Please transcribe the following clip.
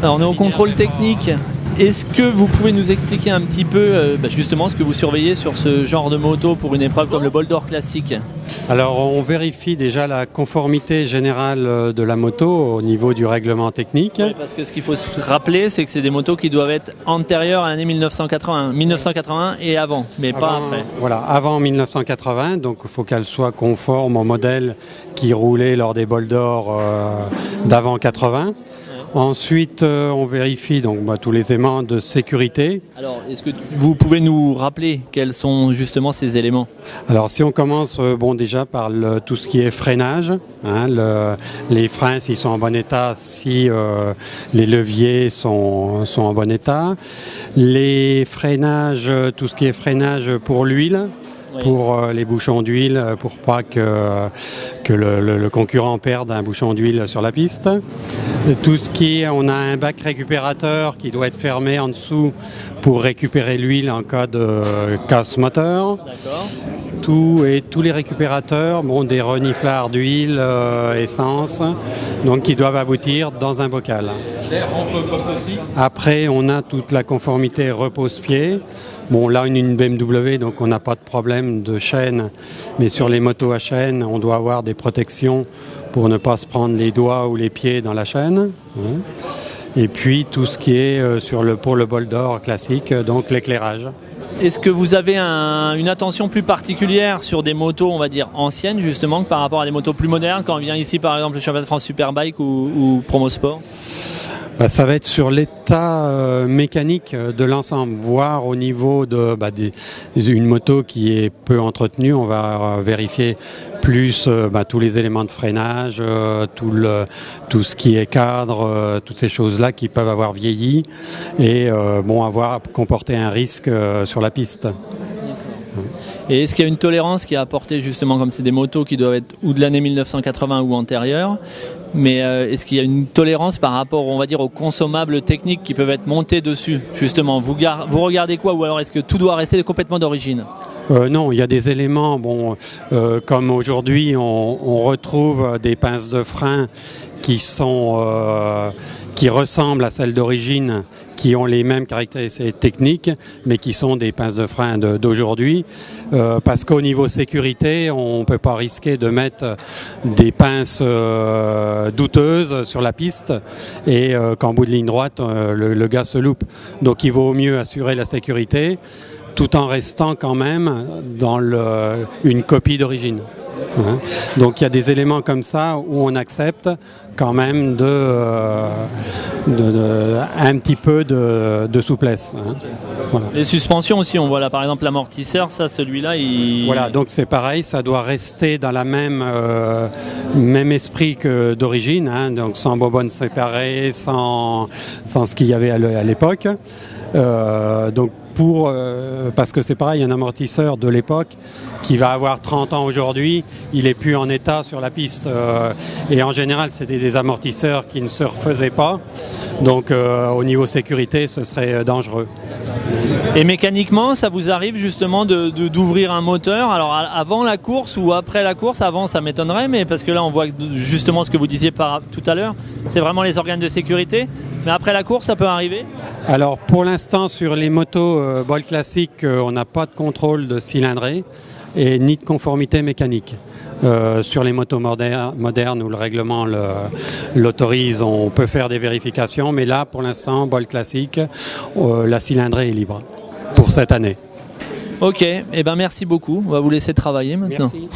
Alors on est au contrôle technique. Est-ce que vous pouvez nous expliquer un petit peu justement ce que vous surveillez sur ce genre de moto pour une épreuve comme le Bol d'Or classique? Alors on vérifie déjà la conformité générale de la moto au niveau du règlement technique. Oui, parce que ce qu'il faut se rappeler, c'est que c'est des motos qui doivent être antérieures à l'année 1981 et avant, mais pas après. Voilà, avant 1980, donc il faut qu'elle soit conforme au modèle qui roulait lors des Bols d'Or d'avant 80. Ensuite, on vérifie donc tous les éléments de sécurité. Alors, est-ce que vous pouvez nous rappeler quels sont justement ces éléments? Alors, si on commence déjà par tout ce qui est freinage, les freins s'ils sont en bon état, si les leviers sont en bon état, les freinages, tout ce qui est freinage pour l'huile. Oui. Pour les bouchons d'huile, pour pas que le concurrent perde un bouchon d'huile sur la piste. Tout ce qui est, on a un bac récupérateur qui doit être fermé en dessous pour récupérer l'huile en cas de casse moteur. D'accord. Tous les récupérateurs, des reniflards d'huile, essence, donc qui doivent aboutir dans un bocal. Après, on a toute la conformité repose-pied. Là, une BMW, donc on n'a pas de problème de chaîne, mais sur les motos à chaîne, on doit avoir des protections pour ne pas se prendre les doigts ou les pieds dans la chaîne. Et puis tout ce qui est pour le Bol d'Or classique, donc l'éclairage. Est-ce que vous avez une attention plus particulière sur des motos, on va dire, anciennes, justement, que par rapport à des motos plus modernes, quand on vient ici, par exemple, le championnat de France Superbike ou Promosport? Ça va être sur l'état mécanique de l'ensemble, voire au niveau d'une moto qui est peu entretenue, on va vérifier plus tous les éléments de freinage, tout ce qui est cadre, toutes ces choses-là qui peuvent avoir vieilli et comporter un risque sur la piste. Et est-ce qu'il y a une tolérance qui est apportée justement, comme c'est des motos qui doivent être ou de l'année 1980 ou antérieure, mais est-ce qu'il y a une tolérance par rapport, on va dire, aux consommables techniques qui peuvent être montés dessus? Justement, vous regardez quoi, ou alors est-ce que tout doit rester complètement d'origine? Non, il y a des éléments, comme aujourd'hui on retrouve des pinces de frein qui ressemblent à celles d'origine, qui ont les mêmes caractéristiques techniques, mais qui sont des pinces de frein d'aujourd'hui, parce qu'au niveau sécurité, on ne peut pas risquer de mettre des pinces douteuses sur la piste et qu'en bout de ligne droite, le gars se loupe. Donc il vaut mieux assurer la sécurité, tout en restant quand même dans une copie d'origine. Donc il y a des éléments comme ça où on accepte quand même un petit peu de souplesse. Voilà. Les suspensions aussi, on voit là par exemple l'amortisseur, celui-là, Voilà, donc c'est pareil, ça doit rester dans la même esprit que d'origine, donc sans bobonne séparée, sans ce qu'il y avait à l'époque. Donc parce que c'est pareil, un amortisseur de l'époque qui va avoir 30 ans aujourd'hui, il n'est plus en état sur la piste. Et en général, c'était des amortisseurs qui ne se refaisaient pas. Donc au niveau sécurité, ce serait dangereux. Et mécaniquement, ça vous arrive justement d'ouvrir un moteur? Alors avant la course ou après la course? Avant, ça m'étonnerait, mais parce que là, on voit justement ce que vous disiez tout à l'heure. C'est vraiment les organes de sécurité. Mais après la course, ça peut arriver? Alors pour l'instant, sur les motos Bol classiques, on n'a pas de contrôle de cylindrée et ni de conformité mécanique. Sur les motos modernes où le règlement l'autorise, on peut faire des vérifications, mais là pour l'instant, Bol classique, la cylindrée est libre pour cette année. Ok, merci beaucoup, on va vous laisser travailler maintenant. Merci.